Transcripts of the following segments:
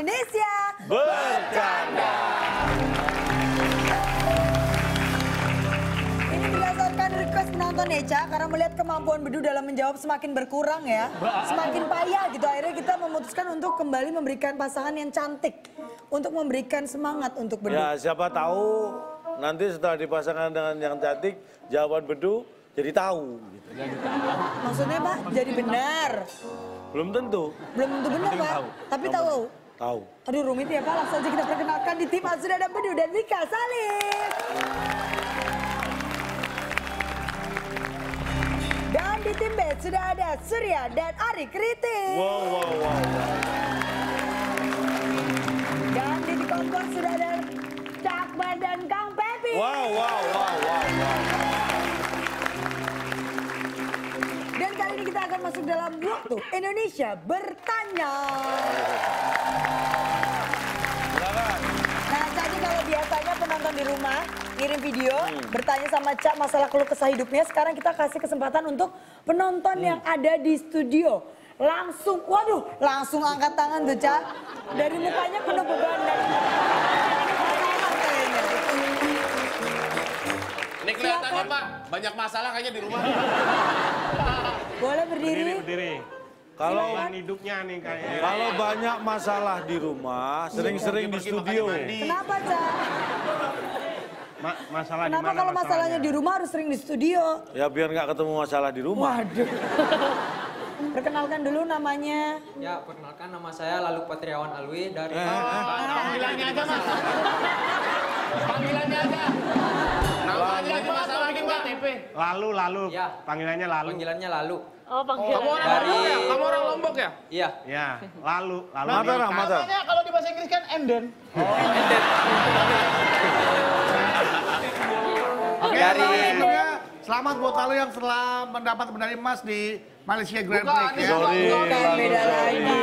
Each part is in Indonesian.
Indonesia Bercanda. Ini berdasarkan request penonton Eca karena melihat kemampuan Bedu dalam menjawab semakin berkurang ya. Semakin payah gitu. Akhirnya kita memutuskan untuk kembali memberikan pasangan yang cantik. Untuk memberikan semangat untuk Bedu. Ya siapa tahu nanti setelah dipasangkan dengan yang cantik, jawaban Bedu jadi tahu. Gitu. Maksudnya Pak, jadi benar. Belum tentu. Belum tentu benar Pak, tapi tahu. Tahu. Aduh rumit ya Pak, langsung aja kita perkenalkan di tim A sudah ada Bedu dan Mika Salif. Dan di tim B sudah ada Surya dan Ari Kritik. Wow. Dan di kompor sudah ada Cakman dan Kang Pepi. Wow. Dan kali ini kita akan masuk dalam waktu Indonesia Bertanya. Silakan. Nah, jadi kalau biasanya penonton di rumah ngirim video bertanya sama Cak masalah keluh kesah hidupnya, sekarang kita kasih kesempatan untuk penonton yang ada di studio. Langsung, waduh, langsung angkat tangan tuh Cak. Dari mukanya penuh beban dari Ini kelihatannya Pak, banyak masalah kayaknya di rumah. Boleh berdiri? Berdiri. Kalau Hidupnya nih kayaknya. kalau banyak masalah di rumah, sering-sering di studio. Kenapa Cak? Masalah di Kenapa mana kalau masalahnya di rumah harus sering di studio? Ya biar nggak ketemu masalah di rumah. Waduh. Perkenalkan dulu namanya. Ya, perkenalkan nama saya Lalu Patriawan Alwi dari... Panggilannya aja Mas. Panggilannya aja. Namanya aja masalah bikin KTP. Lalu. Ya. Panggilannya Lalu. Panggilannya Lalu. Oh, panggilan. Kamu orang Dari- Lombok ya? Kamu orang Lombok ya? Iya. Ya, Lalu. Mataram. Namanya kalau di bahasa Inggris kan Enden. Oke, Dari- lalu sebelumnya selamat buat Lalu yang setelah mendapat medali emas di Malaysia Grand Bukan, Prix ini ya. Sorry. Bukan beda lagi.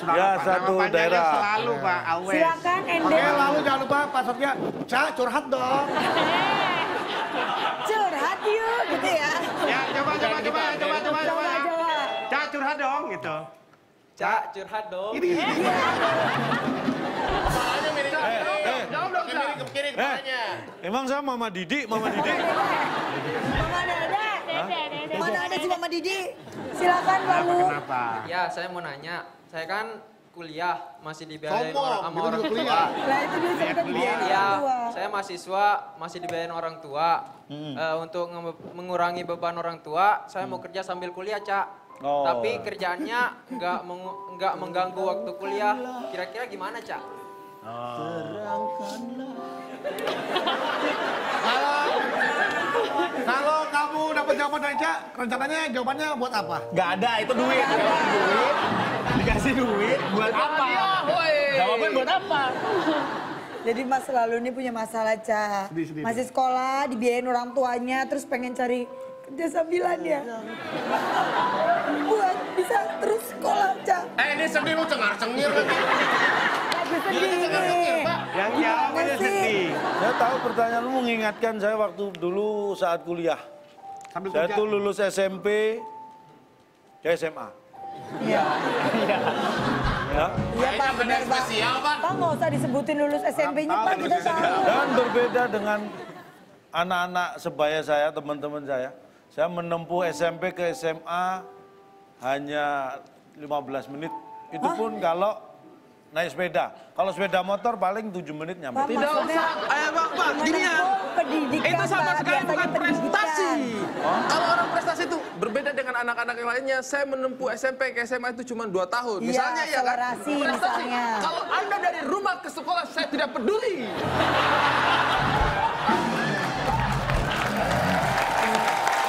Sudah Ya, apa? satu Nama panjangnya daerah. Selalu Pak Alwes. Silakan Oke, Enden. lalu jangan lupa passwordnya Cak curhat dong. Curhat yuk gitu ya. Ya, coba. Coba. Cak curhat dong gitu. Cak, curhat dong. Kepalanya mirip. Jawab dong, mirip ke kiri kepalanya. Emang saya Mama Didi? Mama Dede. Mana ada si Mama Didi? Silakan Lalu. Kenapa? Ya, saya mau nanya. Saya kan kuliah masih dibiayain Sombong, sama itu orang juga tua. kuliah. Lah itu dia cerita dia. Iya, saya mahasiswa masih dibiayain orang tua. Untuk mengurangi beban orang tua, saya mau kerja sambil kuliah, Cak. Oh. Tapi kerjaannya nggak mengganggu waktu kuliah. Kira-kira gimana, Cak? Kalau kamu dapat jawaban dari Cak, rencananya jawabannya buat apa? Gak ada, itu duit. Dikasih duit, buat apa? Jawaban buat apa? Jadi Mas Lalu ini punya masalah Cak. Sedih. Masih sekolah, dibiayain orang tuanya, terus pengen cari kerja sambilan ya. Buat bisa terus sekolah Cak. Ini sedih lu cengar-cengir lagi. Lagi sedih nih. Yang jawab aja Gimana sih? sedih. Saya tahu pertanyaanmu mengingatkan saya waktu dulu saat kuliah. Sambil Saya kerja. tuh lulus SMP ke SMA. Iya. Ya. Iya Pak, benar Pak. Spesial, Pak. Pak nggak usah disebutin lulus SMP-nya Pak, kita tahu. Dan berbeda dengan anak-anak sebaya saya, teman-teman saya. Saya menempuh SMP ke SMA hanya 15 menit. Itu pun kalau naik sepeda. Kalau sepeda motor paling 7 menit nyampe. Pak, Tidak maksudnya usah, Bang, gini ya. pendidikan Itu sama Pak, sekali biasanya bukan prestasi. pendidikan. Kalau orang prestasi itu berbeda dengan anak-anak yang lainnya. Saya menempuh SMP ke SMA itu cuma 2 tahun. Iya, Misalnya ya kan. akselerasi misalnya. Kalau Anda dari rumah ke sekolah, saya tidak peduli.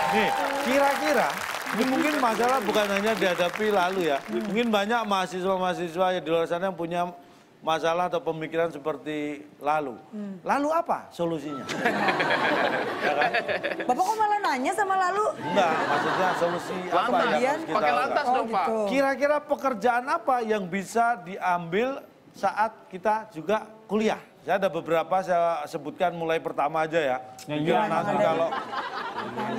Nih, kira-kira ini mungkin masalah bukan hanya dihadapi Lalu ya. Mungkin banyak mahasiswa-mahasiswa yang di luar sana yang punya masalah atau pemikiran seperti Lalu. Lalu apa solusinya? Ya kan? Bapak kok malah nanya sama Lalu? Enggak, maksudnya solusi apa yang harus kita Pakai lakukan? lantas Oh dong, Pak. gitu. Kira-kira pekerjaan apa yang bisa diambil saat kita juga kuliah? Saya ada beberapa saya sebutkan mulai pertama aja ya. Biar nanti kalau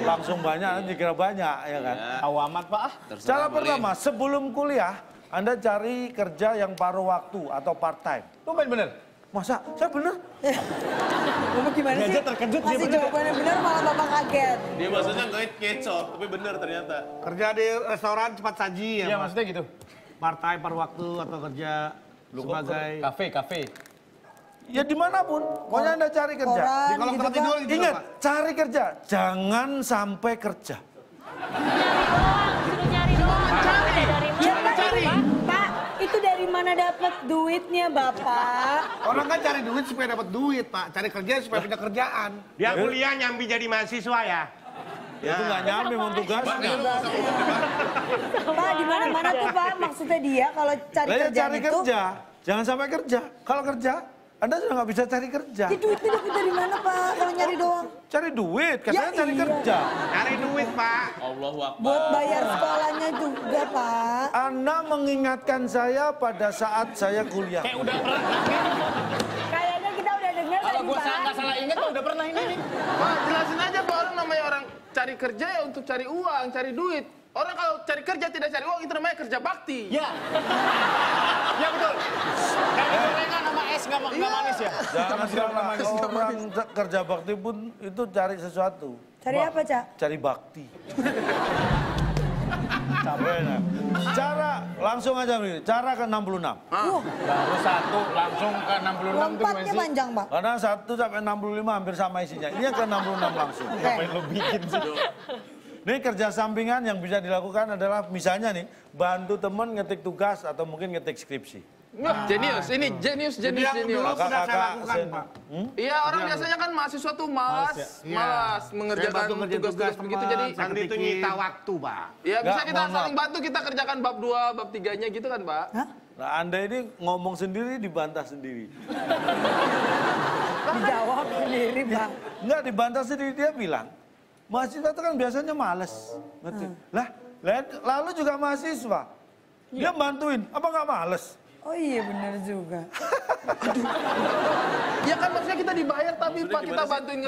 langsung banyak nanti kira banyak ya kan. Tahu amat, Pak. Cara pertama, sebelum kuliah Anda cari kerja yang paruh waktu atau part time. Tumben bener. Masa? Saya bener? Bapak gimana Dia sih? aja terkejut, dia Masih bener. jawabannya benar malah Bapak kaget. Dia maksudnya ngecot, tapi bener ternyata. Kerja di restoran cepat saji ya, Iya Mas? maksudnya gitu. Part time, paruh waktu atau kerja sebagai... Kafe. Ya dimanapun, pokoknya Anda cari kerja. Koran Di kolong gitu tempat Pak. tidur gitu, Ingat, Pak. cari kerja, jangan sampai kerja. Ya, Pak, itu dari mana dapat duitnya Bapak? Orang kan cari duit supaya dapat duit, Pak. Cari kerja supaya punya kerjaan. Dia kuliah nyambi jadi mahasiswa ya. Itu nggak nyampe mau tugasnya. Pak, di mana-mana tuh Pak maksudnya dia kalau cari Lah ya kerjaan cari itu. kerja, jangan sampai kerja. Kalau kerja, Anda sudah nggak bisa cari kerja. Ya duitnya dapat dari mana Pak kalau nyari doang? Cari duit, katanya Ya cari iya. kerja. Cari duit, Pak. Buat bayar sekolahnya juga Pak. Anda mengingatkan saya pada saat saya kuliah. Kayak udah pernah. Kayaknya kita udah dengar Kalau tadi gue Pak. nggak salah ingat udah pernah ini nih. Pak, jelasin aja Pak, orang namanya orang cari kerja ya untuk cari uang, cari duit. Orang kalau cari kerja tidak cari uang itu namanya kerja bakti. Ya. Ya betul. Kayak gorengan sama es nggak manis ya. Jangan salah, orang kerja bakti pun itu cari sesuatu. Cari apa Cak? Cari bakti. Capeknya. Cara, langsung aja nih, cara ke 66. Baru satu langsung ke 66 tuh Lompatnya masih. panjang Pak. Karena 1 sampai 65 hampir sama isinya. Ini yang ke 66 langsung. Oke. Lo bikin sih. Ini kerja sampingan yang bisa dilakukan adalah misalnya nih, bantu temen ngetik tugas atau mungkin ngetik skripsi. Wah, jenius. Ini jenius. Yang dulu pernah saya Kakak-kakak lakukan, sen- Pak. Iya, orang biasanya kan mahasiswa tuh malas mengerjakan Saya bantu ngerjain tugas-tugas tugas begitu. teman, Jadi saya Nanti itu nyita waktu, Pak. ya bisa Nggak, kita mohon saling maaf. bantu, kita kerjakan bab 2, bab 3-nya gitu kan, Pak? Hah? Nah, Anda ini ngomong sendiri dibantah sendiri. Dijawab sendiri Pak. Enggak dibantah sendiri, dia bilang, mahasiswa itu kan biasanya males. Ngetik. Lalu juga mahasiswa. Dia bantuin, apa nggak males? Oh iya benar juga. Ya kan maksudnya kita dibayar tapi Pak kita bantuin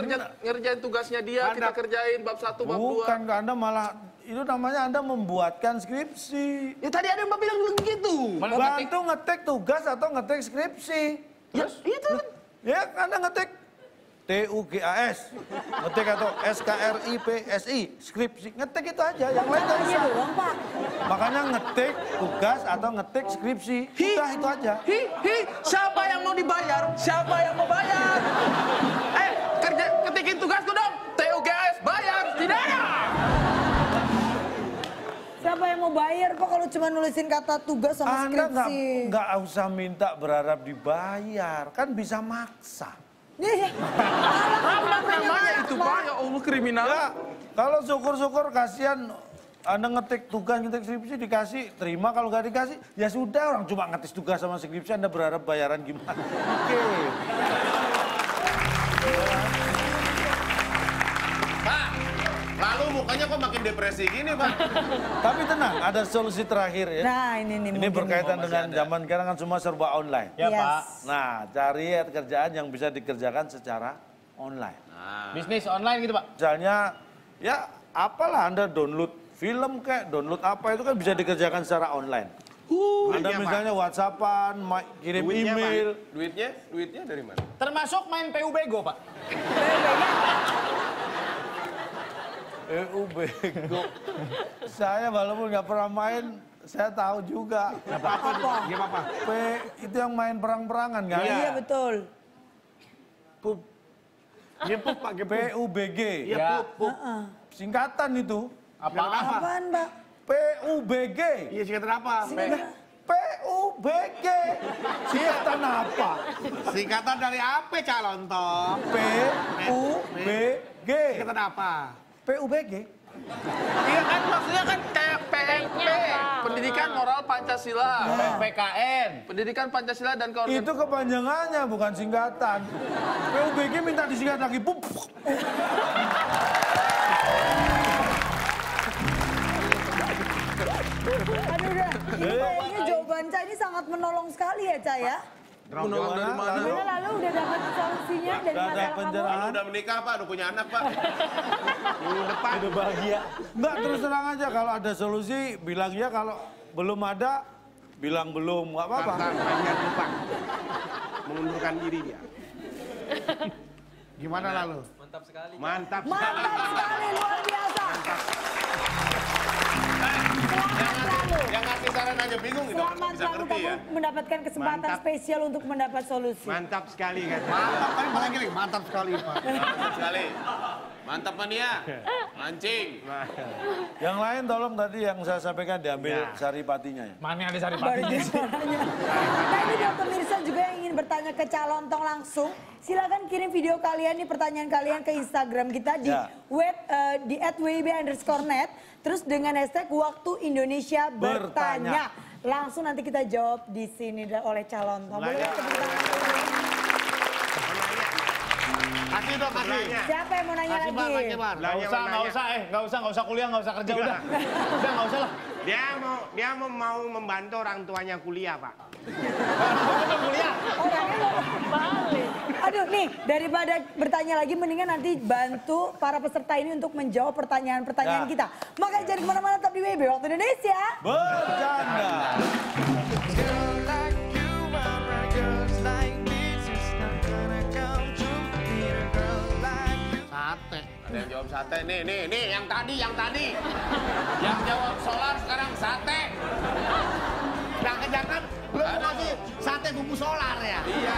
ngerjain tugasnya dia, kita kerjain bab 1, bab 2. Bukan, Anda malah, itu namanya Anda membuatkan skripsi. Ya tadi ada yang Mbak bilang begitu. Bantu ngetik tugas atau ngetik skripsi. Ya itu kan. Ya, Anda ngetik TUGAS, ngetik atau SKRIPSI, skripsi, ngetik itu aja, yang lain nggak Iya usah. doang Pak. Makanya ngetik tugas atau ngetik skripsi, udah itu aja. Siapa yang mau dibayar? Siapa yang mau bayar? Ketikin tugasku dong. TUGS bayar, tidak ada. Siapa yang mau bayar Pak kalau cuma nulisin kata tugas sama Anda skripsi? nggak usah minta berharap dibayar, kan bisa maksa. Iya. Apa namanya itu Pak? Ya Allah kriminal. Ya, kalau syukur-syukur kasihan Anda ngetik tugas, ngetik skripsi dikasih, terima. Kalau nggak dikasih, ya sudah, orang cuma ngetik tugas sama skripsi, Anda berharap bayaran gimana? Oke. Pak, lalu mukanya kok makin depresi gini Pak? Tapi tenang, ada solusi terakhir ya. Nah ini nih. Ini mungkin. berkaitan dengan zaman sekarang kan semua serba online. Ya Yes. Pak. Nah, cari kerjaan yang bisa dikerjakan secara online. Bisnis online gitu Pak. Misalnya, ya apalah Anda download film kayak download apa itu kan bisa dikerjakan secara online. Anda Duitnya, misalnya WhatsAppan, kirim Duitnya, email. Duitnya dari mana? Termasuk main PUBG Pak. Bego. Saya walaupun nggak pernah main, saya tahu juga. Apa? Game apa? Itu yang main perang-perangan kan? Iya betul. PUB. Game PUB, Pak. Game PUB. PUBG. Iya, Ya. PUB. Singkatan itu. Apa? Apaan Pak? PUBG. Iya, singkatan apa? PUBG. Singkatan apa? Singkatan dari apa, calon toh? PUBG. Singkatan apa? PUBG. Iya kan maksudnya kan kayak PMP, Pendidikan Moral Pancasila. PKN. Pendidikan Pancasila dan Keorganisasian. Itu kepanjangannya bukan singkatan. PUBG minta disingkat lagi. Aduh udah. Ini kayaknya jawaban Ca ini sangat menolong sekali ya Ca ya. Menolong dari mana? Gimana lalu udah dapat solusinya dari Udah ada masalah kamu? pencerahan. Udah menikah Pak, udah punya anak Pak. Minggu depan. Udah bahagia. Mbak terus terang aja kalau ada solusi bilang ya, kalau belum ada bilang belum, nggak apa-apa. Jangan lupa mengundurkan diri dia. Gimana lalu? Mantap sekali. Mantap sekali. Mantap sekali, luar biasa. Selamat selalu. Yang ngasih saran aja bingung gitu. Selamat Bisa selalu ngerti kamu ya. mendapatkan kesempatan Mantap. spesial untuk mendapat solusi. Mantap sekali kata. Mantap kan lagi mantap sekali Pak. Mantap sekali. Mantap mania. Mancing. Yang lain tolong tadi yang saya sampaikan diambil saripatinya ya. Mana ada sari Baru dia suaranya. Nah ini buat pemirsa juga yang ingin bertanya ke Calon Tong langsung, silakan kirim video kalian nih, pertanyaan kalian ke Instagram kita di Ya. di @wib_net, terus dengan hashtag Waktu Indonesia Bertanya. Langsung nanti kita jawab di sini oleh Calon Tong. Boleh tepuk tangan dulu. Kasih dong, kasih. Siapa yang mau nanya Kasih Bar, lagi? kasih Bar. Nggak usah kuliah, nggak usah kerja, udah nggak usah lah. Dia mau membantu orang tuanya kuliah, Pak. Kuliah. Orangnya mau balik. Aduh nih, daripada bertanya lagi mendingan nanti bantu para peserta ini untuk menjawab pertanyaan-pertanyaan Ya. kita. Makanya jangan kemana-mana, tetap di WB Waktu Indonesia. Bercanda. Sate. Ada yang jawab sate. Nih, yang tadi. Yang jawab solar sekarang sate. Jangan-jangan lu mau ngasih sate bumbu solar ya? Iya.